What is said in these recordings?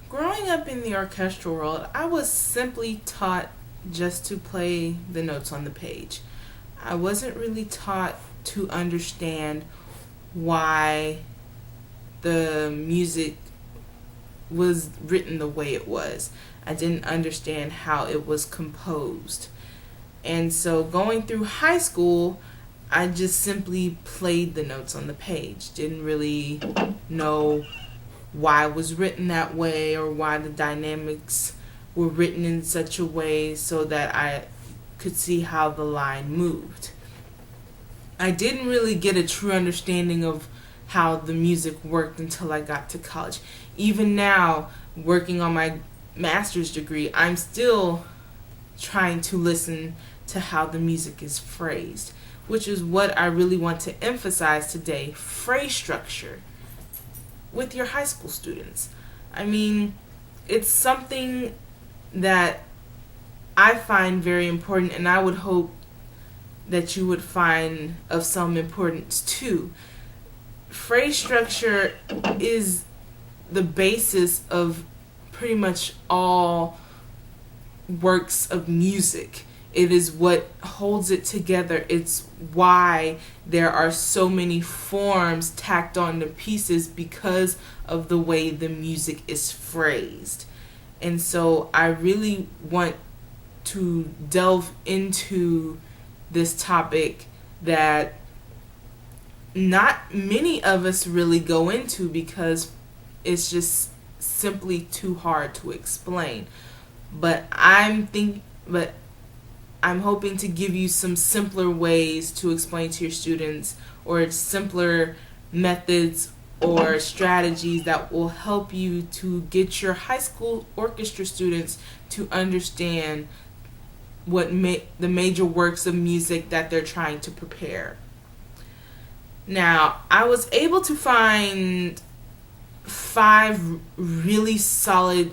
Growing up in the orchestral world, I was simply taught just to play the notes on the page. I wasn't really taught to understand why the music was written the way it was. I didn't understand how it was composed. And so going through high school, I just simply played the notes on the page. Didn't really know why it was written that way or why the dynamics were written in such a way so that I could see how the line moved. I didn't really get a true understanding of how the music worked until I got to college. Even now, working on my master's degree, I'm still trying to listen to how the music is phrased, which is what I really want to emphasize today: phrase structure with your high school students. I mean, it's something that I find very important, and I would hope that you would find of some importance too. Phrase structure is the basis of pretty much all works of music. It is what holds it together. It's why there are so many forms tacked on to pieces because of the way the music is phrased. And so I really want to delve into this topic that not many of us really go into because it's just simply too hard to explain. But I'm hoping to give you some simpler ways to explain to your students, or simpler methods or strategies that will help you to get your high school orchestra students to understand the major works of music that they're trying to prepare. Now, I was able to find 5 really solid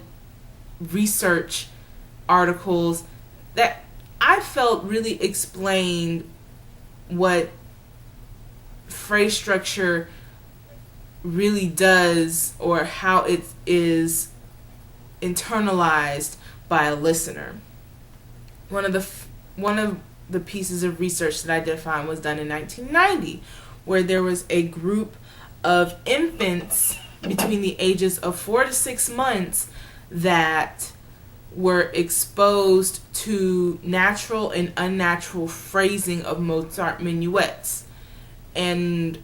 research articles that I felt really explained what phrase structure really does, or how it is internalized by a listener. One of the pieces of research that I did find was done in 1990, where there was a group of infants between the ages of 4 to 6 months that were exposed to natural and unnatural phrasing of Mozart minuets. And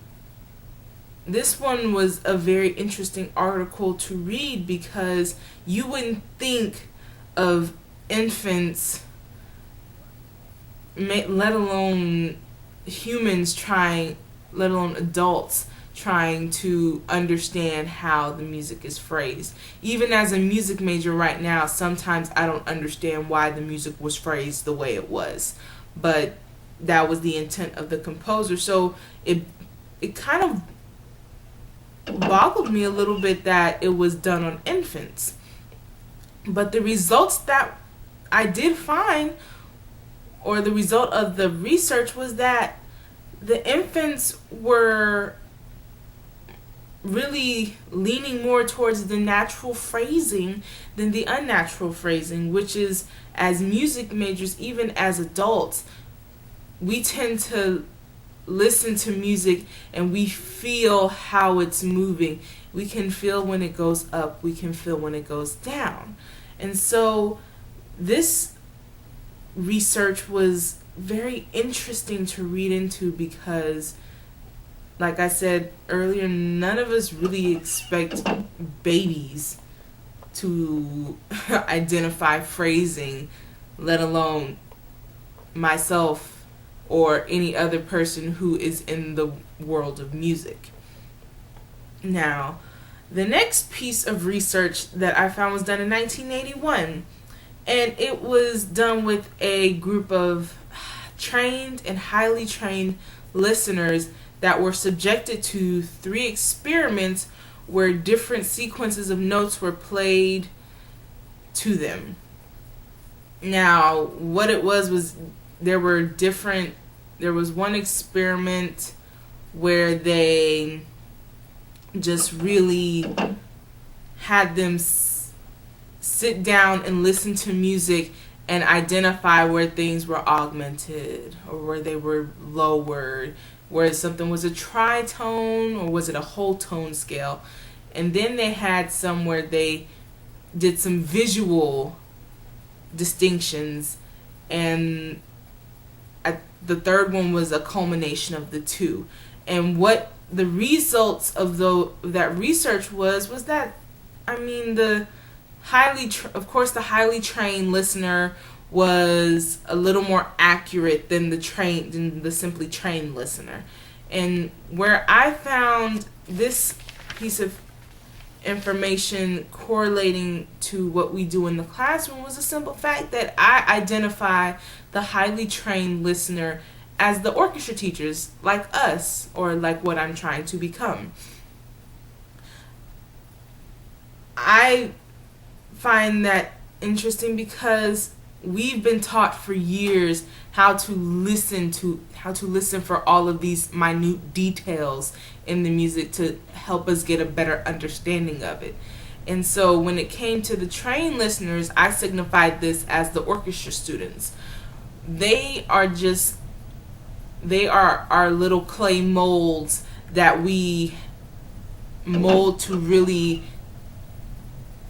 this one was a very interesting article to read because you wouldn't think of infants, let alone humans trying, let alone adults trying to understand how the music is phrased. Even as a music major right now, sometimes I don't understand why the music was phrased the way it was. But that was the intent of the composer. So it kind of boggled me a little bit that it was done on infants. But the results that I did find, or the result of the research, was that the infants were really leaning more towards the natural phrasing than the unnatural phrasing, which is, as music majors, even as adults, we tend to listen to music and we feel how it's moving. We can feel when it goes up, we can feel when it goes down. And so this research was very interesting to read into because, like I said earlier, none of us really expect babies to identify phrasing, let alone myself or any other person who is in the world of music. Now, the next piece of research that I found was done in 1981, and it was done with a group of trained and highly trained listeners that were subjected to 3 experiments where different sequences of notes were played to them. Now, what it was there was one experiment where they just really had them sit down and listen to music and identify where things were augmented or where they were lowered, where something was a tritone or was it a whole tone scale. And then they had some where they did some visual distinctions, and the third one was a culmination of the two. And what the results of that research was that, I mean, of course the highly trained listener was a little more accurate than the simply trained listener. And where I found this piece of information correlating to what we do in the classroom was a simple fact that I identify the highly trained listener as the orchestra teachers like us, or like what I'm trying to become. I find that interesting because we've been taught for years how to listen for all of these minute details in the music to help us get a better understanding of it. And so when it came to the trained listeners, I signified this as the orchestra students. They are our little clay molds that we mold to really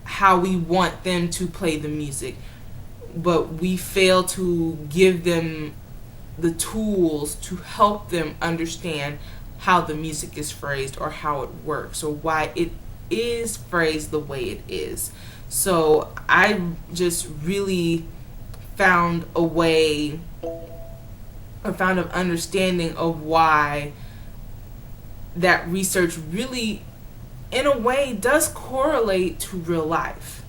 how we want them to play the music, but we fail to give them the tools to help them understand how the music is phrased or how it works or why it is phrased the way it is. So I just really found an understanding of why that research really, in a way, does correlate to real life.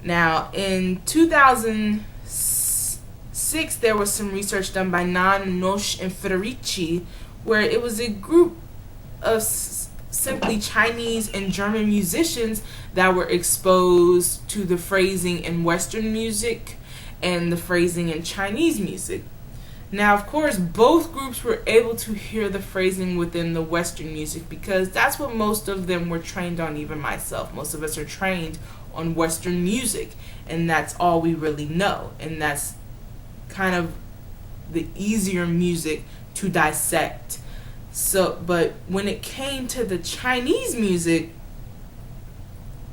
Now, in 2006, there was some research done by Nan, Nosh, and Federici, where it was a group of simply Chinese and German musicians that were exposed to the phrasing in Western music and the phrasing in Chinese music. Now, of course, both groups were able to hear the phrasing within the Western music because that's what most of them were trained on, even myself. Most of us are trained on Western music, and that's all we really know. And that's kind of the easier music to dissect. So, but when it came to the Chinese music,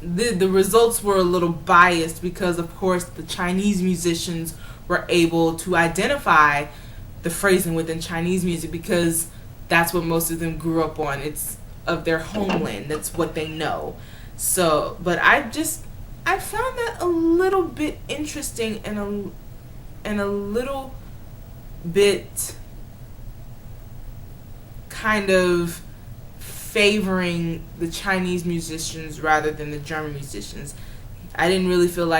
the results were a little biased because, of course, the Chinese musicians were able to identify the phrasing within Chinese music because that's what most of them grew up on. It's of their homeland. That's what they know. So, but I found that a little bit interesting and a little bit kind of favoring the Chinese musicians rather than the German musicians. I didn't really feel like